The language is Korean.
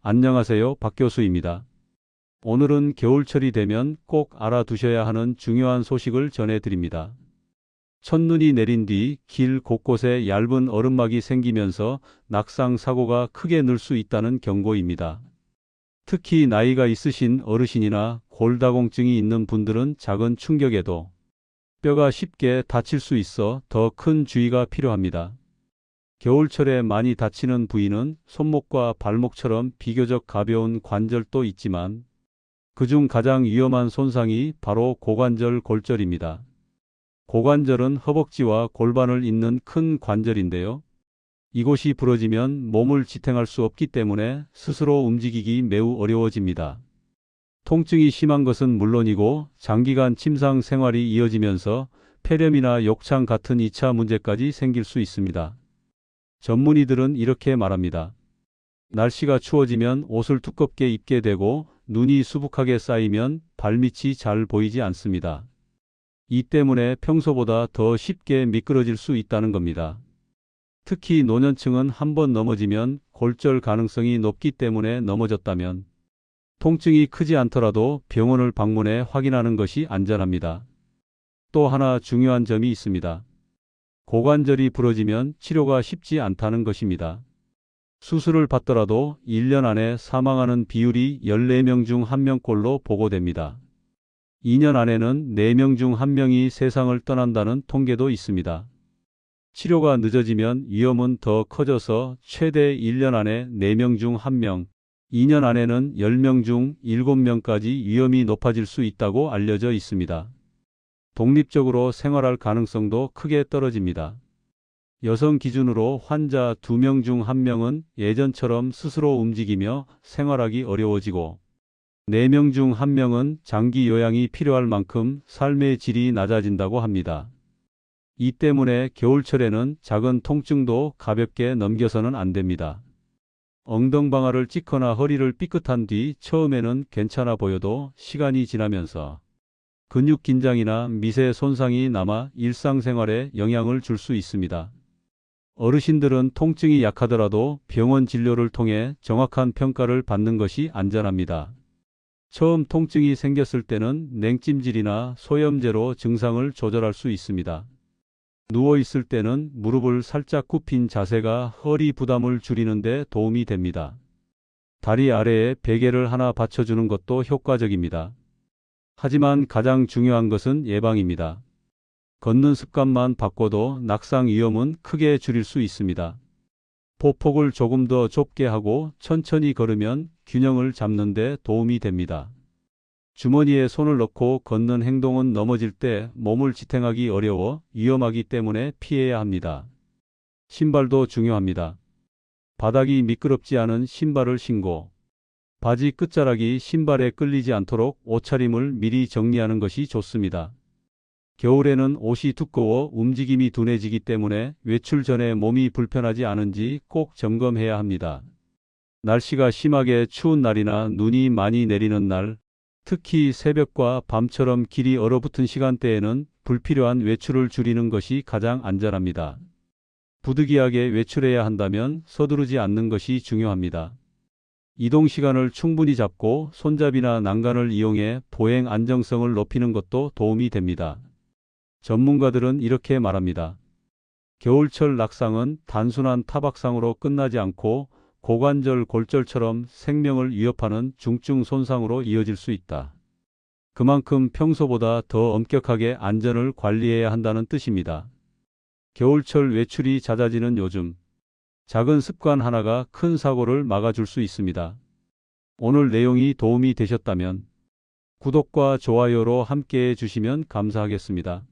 안녕하세요, 박 교수입니다. 오늘은 겨울철이 되면 꼭 알아두셔야 하는 중요한 소식을 전해드립니다. 첫눈이 내린 뒤 길 곳곳에 얇은 얼음막이 생기면서 낙상 사고가 크게 늘 수 있다는 경고입니다. 특히 나이가 있으신 어르신이나 골다공증이 있는 분들은 작은 충격에도 뼈가 쉽게 다칠 수 있어 더 큰 주의가 필요합니다. 겨울철에 많이 다치는 부위는 손목과 발목처럼 비교적 가벼운 관절도 있지만 그중 가장 위험한 손상이 바로 고관절 골절입니다. 고관절은 허벅지와 골반을 잇는 큰 관절인데요. 이곳이 부러지면 몸을 지탱할 수 없기 때문에 스스로 움직이기 매우 어려워집니다. 통증이 심한 것은 물론이고 장기간 침상 생활이 이어지면서 폐렴이나 욕창 같은 2차 문제까지 생길 수 있습니다. 전문의들은 이렇게 말합니다. 날씨가 추워지면 옷을 두껍게 입게 되고 눈이 수북하게 쌓이면 발밑이 잘 보이지 않습니다. 이 때문에 평소보다 더 쉽게 미끄러질 수 있다는 겁니다. 특히 노년층은 한번 넘어지면 골절 가능성이 높기 때문에 넘어졌다면 통증이 크지 않더라도 병원을 방문해 확인하는 것이 안전합니다. 또 하나 중요한 점이 있습니다. 고관절이 부러지면 치료가 쉽지 않다는 것입니다. 수술을 받더라도 1년 안에 사망하는 비율이 14명 중 1명꼴로 보고됩니다. 2년 안에는 4명 중 1명이 세상을 떠난다는 통계도 있습니다. 치료가 늦어지면 위험은 더 커져서 최대 1년 안에 4명 중 1명, 2년 안에는 10명 중 7명까지 위험이 높아질 수 있다고 알려져 있습니다. 독립적으로 생활할 가능성도 크게 떨어집니다. 여성 기준으로 환자 2명 중 1명은 예전처럼 스스로 움직이며 생활하기 어려워지고 4명 중 1명은 장기 요양이 필요할 만큼 삶의 질이 낮아진다고 합니다. 이 때문에 겨울철에는 작은 통증도 가볍게 넘겨서는 안 됩니다. 엉덩방아를 찍거나 허리를 삐끗한 뒤 처음에는 괜찮아 보여도 시간이 지나면서 근육 긴장이나 미세 손상이 남아 일상생활에 영향을 줄 수 있습니다. 어르신들은 통증이 약하더라도 병원 진료를 통해 정확한 평가를 받는 것이 안전합니다. 처음 통증이 생겼을 때는 냉찜질이나 소염제로 증상을 조절할 수 있습니다. 누워있을 때는 무릎을 살짝 굽힌 자세가 허리 부담을 줄이는 데 도움이 됩니다. 다리 아래에 베개를 하나 받쳐주는 것도 효과적입니다. 하지만 가장 중요한 것은 예방입니다. 걷는 습관만 바꿔도 낙상 위험은 크게 줄일 수 있습니다. 보폭을 조금 더 좁게 하고 천천히 걸으면 균형을 잡는 데 도움이 됩니다. 주머니에 손을 넣고 걷는 행동은 넘어질 때 몸을 지탱하기 어려워 위험하기 때문에 피해야 합니다. 신발도 중요합니다. 바닥이 미끄럽지 않은 신발을 신고 바지 끝자락이 신발에 끌리지 않도록 옷차림을 미리 정리하는 것이 좋습니다. 겨울에는 옷이 두꺼워 움직임이 둔해지기 때문에 외출 전에 몸이 불편하지 않은지 꼭 점검해야 합니다. 날씨가 심하게 추운 날이나 눈이 많이 내리는 날, 특히 새벽과 밤처럼 길이 얼어붙은 시간대에는 불필요한 외출을 줄이는 것이 가장 안전합니다. 부득이하게 외출해야 한다면 서두르지 않는 것이 중요합니다. 이동 시간을 충분히 잡고 손잡이나 난간을 이용해 보행 안정성을 높이는 것도 도움이 됩니다. 전문가들은 이렇게 말합니다. 겨울철 낙상은 단순한 타박상으로 끝나지 않고 고관절 골절처럼 생명을 위협하는 중증 손상으로 이어질 수 있다. 그만큼 평소보다 더 엄격하게 안전을 관리해야 한다는 뜻입니다. 겨울철 외출이 잦아지는 요즘, 작은 습관 하나가 큰 사고를 막아줄 수 있습니다. 오늘 내용이 도움이 되셨다면 구독과 좋아요로 함께해 주시면 감사하겠습니다.